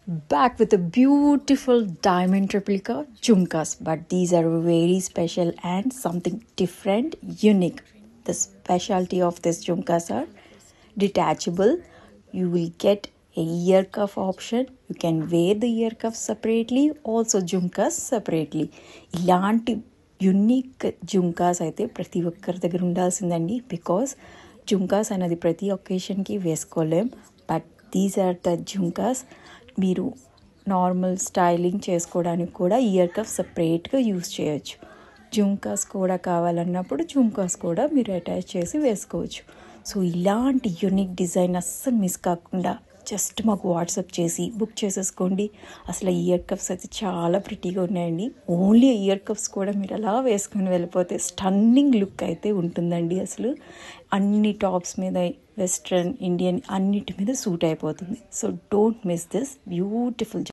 back with a beautiful diamond replica jhumkas, but these are very special and something different, unique. The specialty of this jhumkas are detachable. You will get a ear cuff option. You can wear the ear cuff separately, also jhumkas separately. ఇలాంటి unique jhumkas అయితే ప్రతి ఒక్కరి దగ్గర ఉండాల్సిందండి, because jhumkas అనేది ప్రతి ఒకేషన్కి వేసుకోలేం. But these are the jhumkas. మీరు నార్మల్ స్టైలింగ్ చేసుకోవడానికి కూడా ఇయర్ కఫ్ సపరేట్గా యూస్ చేయొచ్చు. జుంకాస్ కూడా కావాలన్నప్పుడు జుంకాస్ కూడా మీరు అటాచ్ చేసి వేసుకోవచ్చు. సో ఇలాంటి యూనిక్ డిజైన్ అస్సలు మిస్ కాకుండా జస్ట్ మాకు వాట్సాప్ చేసి బుక్ చేసేసుకోండి. అసలు ఇయర్ కప్స్ అయితే చాలా ప్రిటీగా ఉన్నాయండి. ఓన్లీ ఇయర్ కప్స్ కూడా మీరు అలా వేసుకొని వెళ్ళిపోతే స్టన్నింగ్ లుక్ అయితే ఉంటుందండి. అసలు అన్ని టాప్స్ మీద, వెస్ట్రన్, ఇండియన్ అన్నిటి మీద సూట్ అయిపోతుంది. So don't miss this beautiful